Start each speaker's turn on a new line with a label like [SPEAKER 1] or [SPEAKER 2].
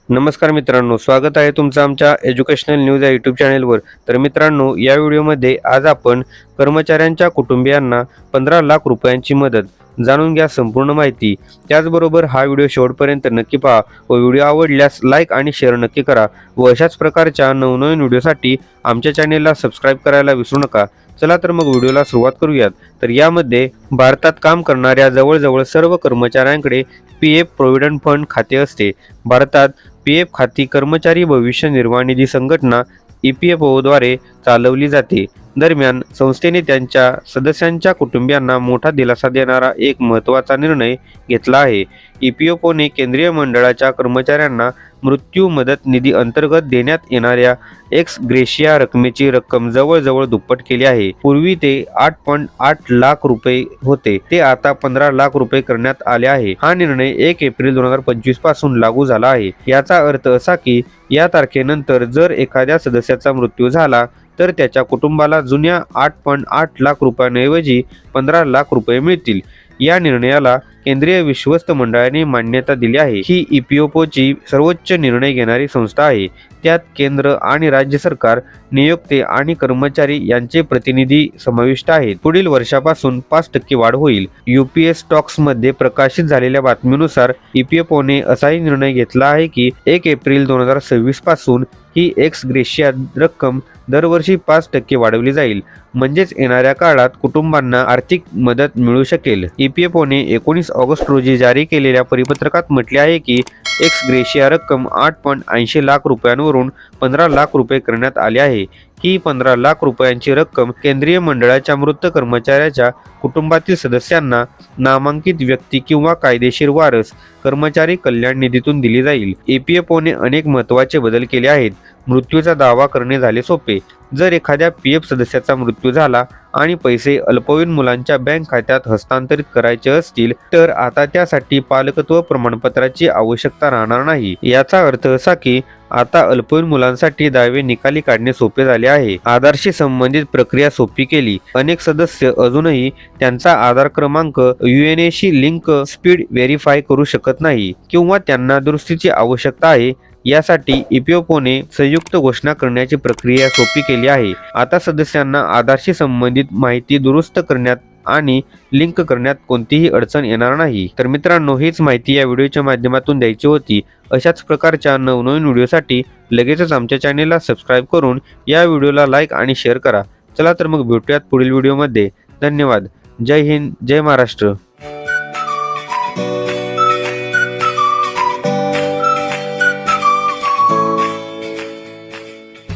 [SPEAKER 1] नमस्कार मित्रांनो, स्वागत आहे तुमचं आमच्या एज्युकेशनल न्यूज या यूट्यूब चॅनेलवर। तर मित्रांनो, या व्हिडिओमध्ये आज आपण कर्मचाऱ्यांच्या कुटुंबियांना 15 लाख रुपयांची मदत जाणून घ्या संपूर्ण माहिती। त्याचबरोबर हा व्हिडिओ शेवटपर्यंत नक्की पहा व व्हिडिओ आवडल्यास लाईक आणि शेअर नक्की करा व अशाच प्रकारच्या नवनवीन व्हिडिओसाठी आमच्या चॅनेलला सबस्क्राईब करायला विसरू नका। चला तर मग व्हिडिओला सुरुवात करूयात। तर यामध्ये भारतात काम करणाऱ्या जवळजवळ सर्व कर्मचाऱ्यांकडे पीएफ प्रोव्हिडंट फंड खाते असते। भारतात पीएफ खाती कर्मचारी भविष्य निर्वाह निधी संघटना EPFO द्वारे चालवली जाते। दरम्यान संस्थेने त्यांच्या सदस्यांच्या कुटुंबियांना मोठा दिलासा देणारा एक महत्त्वाचा निर्णय घेतला आहे। EPFOने केंद्रीय मंडळाच्या कर्मचाऱ्यांना मृत्यू मदत निधी अंतर्गत देण्यात येणाऱ्या एक्स ग्रेशिया रकमेची रक्कम जवळजवळ दुप्पट केली आहे। पूर्वी ते 8.8 लाख रुपये होते, ते आता 15 लाख रुपये करण्यात आले आहे। हा निर्णय 1 एप्रिल 2025 पासून लागू झाला आहे। याचा अर्थ असा की या तारखेनंतर जर एखाद्या सदस्याचा मृत्यू झाला तर त्याच्या कुटुंबाला जुन्या 8.8 लाख रुपयांऐवजी 15 लाख रुपये मिळतील। या निर्णयाला केंद्रीय विश्वस्त मंडळाने मान्यता दिली आहे। ही EPFOची सर्वोच्च निर्णय घेणारी संस्था आहे। त्यात केंद्र आणि राज्य सरकार, नियोक्ते आणि कर्मचारी यांचे प्रतिनिधी समाविष्ट आहेत। पुढील वर्षापासून 5% वाढ होईल। UPS स्टॉक्समध्ये प्रकाशित झालेल्या बातमीनुसार EPFOने असाही निर्णय घेतला आहे की 1 एप्रिल 2026 पासून ही एक्स ग्रेशिया रक्कम दरवर्षी 5% वाढवली जाईल, म्हणजेच येणाऱ्या काळात कुटुंबांना आर्थिक मदत मिळू शकेल। EPFOने 19 ऑगस्ट रोजी जारी केलेल्या परिपत्रकात म्हटले आहे की एक्स ग्रेशिया रक्कम 8.80 लाख रुपयांवरून 15 लाख रुपये करण्यात आली आहे। ही 15 लाख रुपयांची रक्कम केंद्रीय मंडळाच्या मृत कर्मचाऱ्याच्या कुटुंबातील सदस्यांना, नामांकित व्यक्ती किंवा कायदेशीर वारस कर्मचारी कल्याण निधीतून दिली जाईल। EPFOने अनेक महत्त्वाचे बदल केले आहेत। मृत्यूचा दावा करणे झाले सोपे। जर एखाद्या PF सदस्याचा मृत्यू झाला आणि पैसे अल्पवयीन मुलांच्या बँक खात्यात हस्तांतरित करायचे असतील तर आता त्यासाठी पालकत्व प्रमाणपत्राची आवश्यकता राहणार नाही। याचा अर्थ असा की आता अल्पवयीन मुलांसाठी दावे निकाली काढणे सोपे झाले आहे। आधारशी संबंधित प्रक्रिया सोपी केली। अनेक सदस्य अजूनही त्यांचा आधार क्रमांक UNAशी लिंक स्पीड व्हेरीफाय करू शकत नाही किंवा त्यांना दुरुस्तीची आवश्यकता आहे। यासाठी EPFOने संयुक्त घोषणा करण्याची प्रक्रिया सोपी केली आहे। आता सदस्यांना आधारशी संबंधित माहिती दुरुस्त करण्यात आणि लिंक करण्यात कोणतीही अडचण येणार नाही। तर मित्रांनो, हीच माहिती या व्हिडिओच्या माध्यमातून द्यायची होती। अशाच प्रकारच्या नवनवीन व्हिडिओसाठी लगेचच आमच्या चॅनेलला सबस्क्राईब करून या व्हिडिओला लाईक आणि शेअर करा। चला तर मग भेटूयात पुढील व्हिडिओमध्ये। धन्यवाद। जय हिंद, जय महाराष्ट्र।